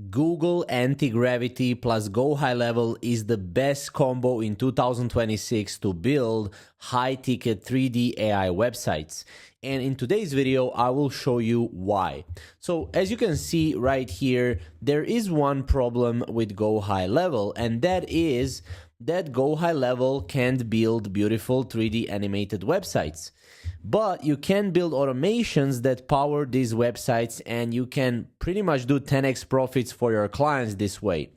Google Antigravity plus GoHighLevel is the best combo in 2026 to build high-ticket 3D AI websites. And in today's video, I will show you why. So as you can see right here, there is one problem with GoHighLevel, and that is that GoHighLevel can't build beautiful 3D animated websites. But you can build automations that power these websites, and you can pretty much do 10x profits for your clients this way.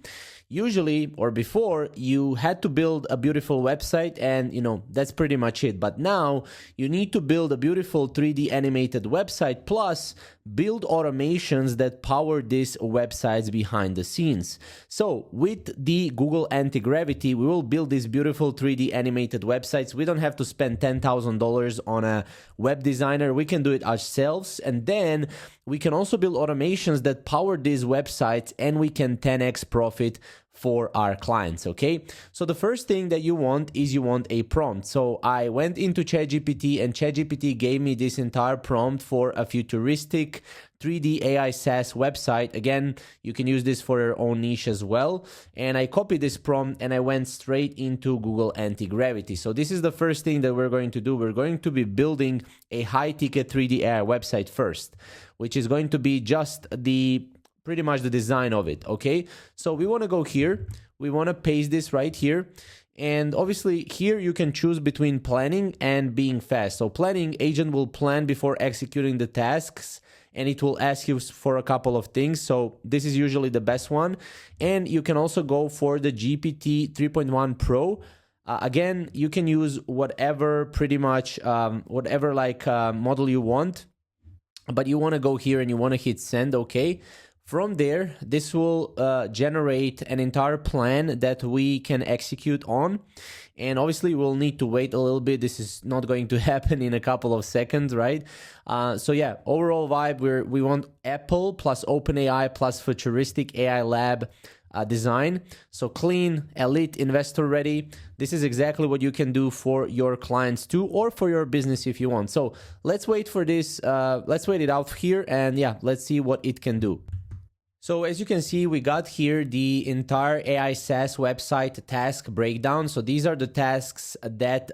Usually, or before, you had to build a beautiful website and, that's pretty much it. But now you need to build a beautiful 3D animated website plus build automations that power these websites behind the scenes. So with the Google Antigravity, we will build these beautiful 3D animated websites. We don't have to spend $10,000 on a web designer. We can do it ourselves. And then we can also build automations that power these websites, and we can 10x profit for our clients, okay? So the first thing that you want is you want a prompt. So I went into ChatGPT, and ChatGPT gave me this entire prompt for a futuristic 3D AI SaaS website. Again, you can use this for your own niche as well. And I copied this prompt and I went straight into Google Antigravity. So this is the first thing that we're going to do. We're going to be building a high-ticket 3D AI website first, which is going to be just pretty much the design of it, okay? So we want to go here. We want to paste this right here. And obviously here you can choose between planning and being fast. So planning, agent will plan before executing the tasks, and it will ask you for a couple of things. So this is usually the best one. And you can also go for the GPT 3.1 Pro. Again, you can use whatever, pretty much, whatever model you want. But you want to go here and you want to hit send, okay? From there, this will generate an entire plan that we can execute on. And obviously, we'll need to wait a little bit. This is not going to happen in a couple of seconds, right? So yeah, overall vibe, we want Apple plus OpenAI plus futuristic AI lab design. So clean, elite, investor ready. This is exactly what you can do for your clients too, or for your business if you want. So let's wait for this. Let's wait it out here, and yeah, let's see what it can do. So as you can see, we got here the entire AI SaaS website task breakdown. So these are the tasks that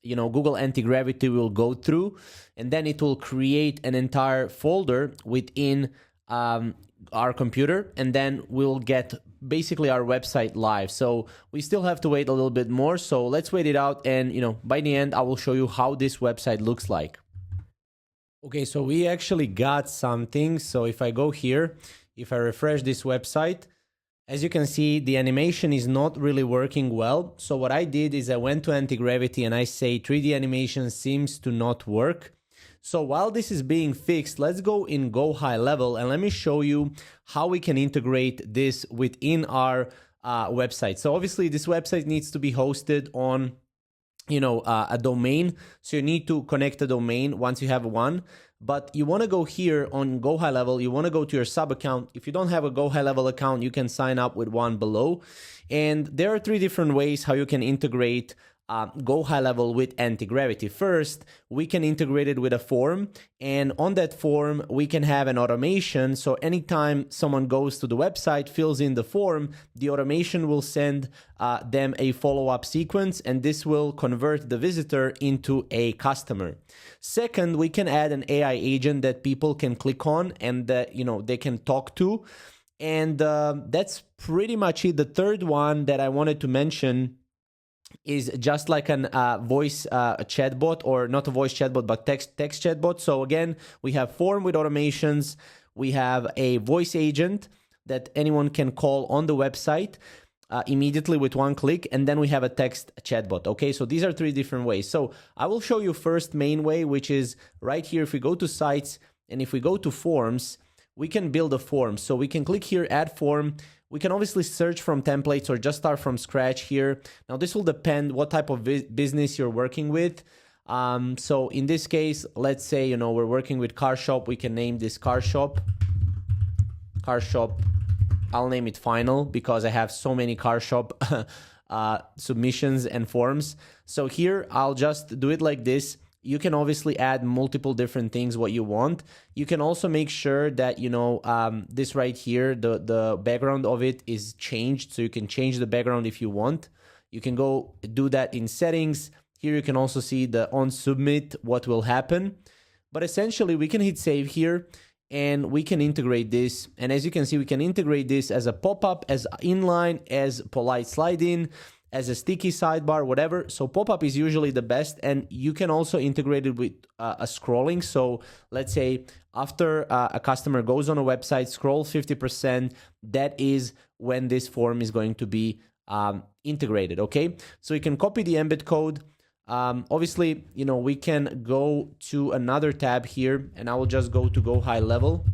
Google Antigravity will go through, and then it will create an entire folder within our computer, and then we'll get basically our website live. So we still have to wait a little bit more. So let's wait it out, and by the end, I will show you how this website looks like. Okay, so we actually got something. So if I go here, if I refresh this website, as you can see, the animation is not really working well. So what I did is I went to Antigravity and I say 3D animation seems to not work. So while this is being fixed, let's go in GoHighLevel and let me show you how we can integrate this within our website. So obviously this website needs to be hosted on a domain. So you need to connect a domain once you have one. But you want to go here on GoHighLevel, you want to go to your sub account. If you don't have a GoHighLevel account, you can sign up with one below. And there are 3 different ways how you can integrate GoHighLevel with Antigravity. First, we can integrate it with a form, and on that form, we can have an automation. So anytime someone goes to the website, fills in the form, the automation will send them a follow-up sequence, and this will convert the visitor into a customer. Second, we can add an AI agent that people can click on and they can talk to. And that's pretty much it. The third one that I wanted to mention is just like an voice chatbot, or not a voice chatbot, but text chatbot. So again, we have form with automations. We have a voice agent that anyone can call on the website immediately with one click. And then we have a text chatbot. Okay, so these are 3 different ways. So I will show you first main way, which is right here. If we go to sites and if we go to forms, we can build a form. So we can click here, add form. We can obviously search from templates or just start from scratch here. Now this will depend what type of business you're working with. So in this case, let's say, we're working with car shop. We can name this car shop. I'll name it final because I have so many car shop submissions and forms. So here I'll just do it like this. You can obviously add multiple different things what you want. You can also make sure that, this right here, the background of it is changed. So you can change the background if you want. You can go do that in settings. Here you can also see the on submit, what will happen. But essentially we can hit save here and we can integrate this. And as you can see, we can integrate this as a pop-up, as inline, as polite slide-in, as a sticky sidebar, whatever. So pop-up is usually the best, and you can also integrate it with a scrolling. So let's say after a customer goes on a website, scroll 50%, that is when this form is going to be integrated, okay? So you can copy the embed code. Obviously, we can go to another tab here, and I will just go to GoHighLevel.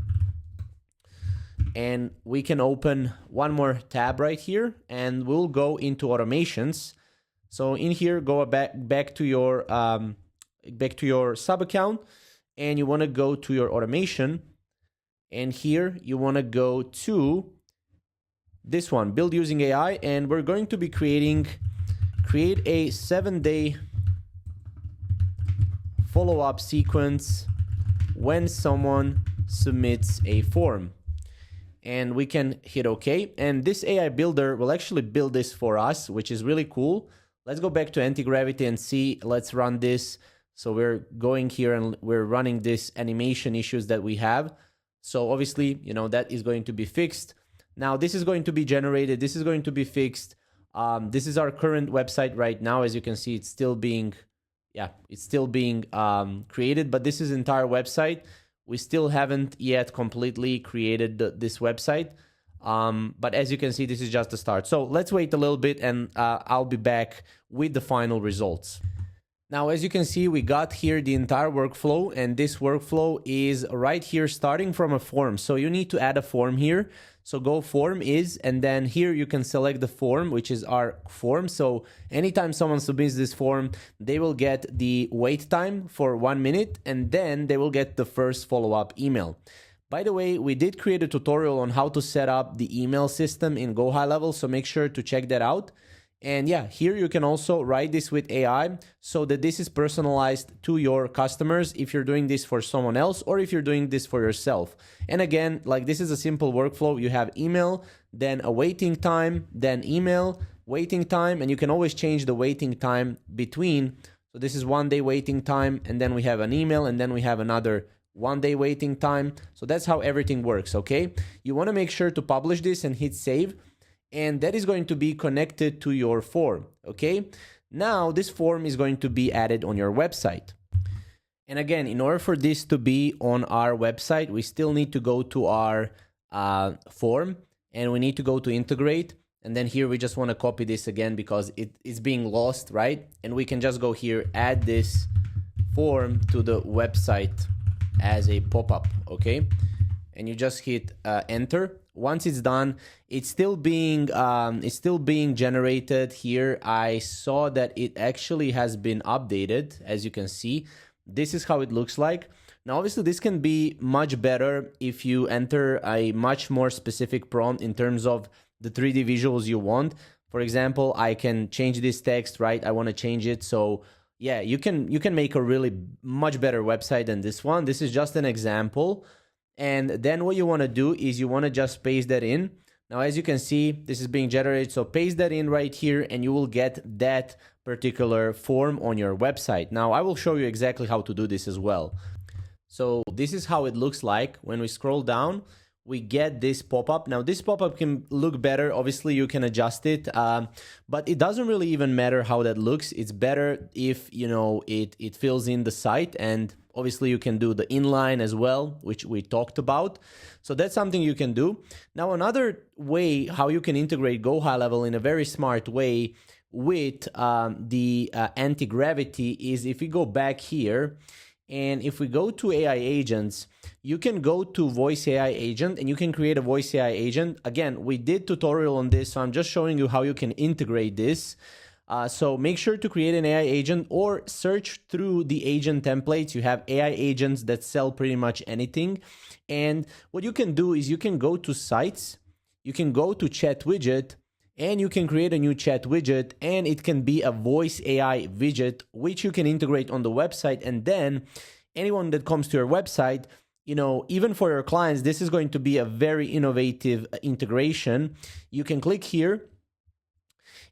And we can open one more tab right here, and we'll go into automations. So in here, go back to your sub account, and you want to go to your automation. And here you want to go to this one, build using AI, and we're going to be create a 7-day follow-up sequence when someone submits a form. And we can hit OK. And this AI builder will actually build this for us, which is really cool. Let's go back to Antigravity and see. Let's run this. So we're going here and we're running this animation issues that we have. So obviously, that is going to be fixed. Now this is going to be generated. This is going to be fixed. This is our current website right now. As you can see, it's still being created, but this is entire website. We still haven't yet completely created this website. But as you can see, this is just the start. So let's wait a little bit and I'll be back with the final results. Now, as you can see, we got here the entire workflow, and this workflow is right here starting from a form. So you need to add a form here. So go form is, and then here you can select the form, which is our form. So anytime someone submits this form, they will get the wait time for 1 minute, and then they will get the first follow-up email. By the way, we did create a tutorial on how to set up the email system in GoHighLevel, so make sure to check that out. And yeah, here you can also write this with AI so that this is personalized to your customers if you're doing this for someone else or if you're doing this for yourself. And again, like this is a simple workflow. You have email, then a waiting time, then email, waiting time, and you can always change the waiting time between. So this is 1 day waiting time, and then we have an email, and then we have another 1 day waiting time. So that's how everything works, okay? You want to make sure to publish this and hit save. And that is going to be connected to your form, okay? Now, this form is going to be added on your website. And again, in order for this to be on our website, we still need to go to our form, and we need to go to integrate. And then here we just want to copy this again because it is being lost, right? And we can just go here, add this form to the website as a pop-up, okay? And you just hit enter. Once it's done, it's still being generated here. I saw that it actually has been updated. As you can see, this is how it looks like. Now, obviously, this can be much better if you enter a much more specific prompt in terms of the 3D visuals you want. For example, I can change this text, right? I want to change it. So yeah, you can make a really much better website than this one. This is just an example. And then what you want to do is you want to just paste that in. Now, as you can see, this is being generated. So paste that in right here and you will get that particular form on your website. Now, I will show you exactly how to do this as well. So this is how it looks like. When we scroll down, we get this pop-up. Now, this pop-up can look better. Obviously, you can adjust it, but it doesn't really even matter how that looks. It's better if, it fills in the site, and obviously you can do the inline as well, which we talked about. So that's something you can do. Now, another way how you can integrate GoHighLevel in a very smart way with the anti-gravity is if we go back here, and if we go to AI agents, you can go to voice AI agent and you can create a voice AI agent. Again, we did tutorial on this, so I'm just showing you how you can integrate this. So make sure to create an AI agent or search through the agent templates. You have AI agents that sell pretty much anything. And what you can do is you can go to sites, you can go to chat widget, and you can create a new chat widget, and it can be a voice AI widget, which you can integrate on the website. And then anyone that comes to your website, you know, even for your clients, this is going to be a very innovative integration. You can click here,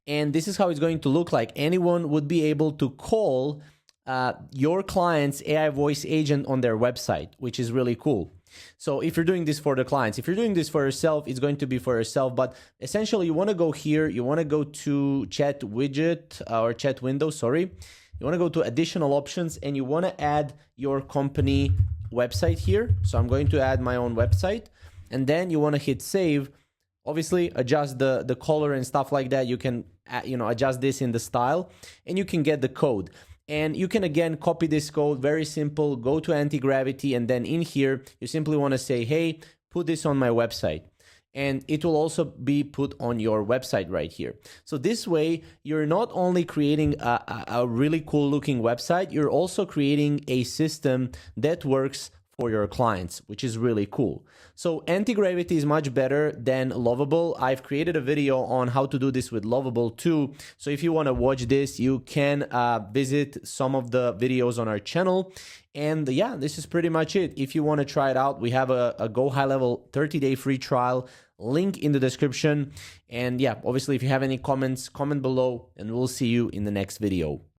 and this is how it's going to look like. Anyone would be able to call your client's AI voice agent on their website, which is really cool. So if you're doing this for the clients, if you're doing this for yourself, it's going to be for yourself. But essentially, you want to go here, you want to go to chat widget or chat window, sorry. You want to go to additional options, and you want to add your company website here. So I'm going to add my own website, and then you want to hit save. Obviously, adjust the color and stuff like that. You can, you know, adjust this in the style, and you can get the code. And you can, again, copy this code, very simple. Go to Antigravity, and then in here, you simply want to say, hey, put this on my website. And it will also be put on your website right here. So this way, you're not only creating a really cool looking website, you're also creating a system that works for your clients, which is really cool. So Antigravity is much better than Lovable. I've created a video on how to do this with Lovable too. So if you want to watch this, you can visit some of the videos on our channel. And yeah, this is pretty much it. If you want to try it out, we have a GoHighLevel 30-day free trial, link in the description. And yeah, obviously, if you have any comments, comment below, and we'll see you in the next video.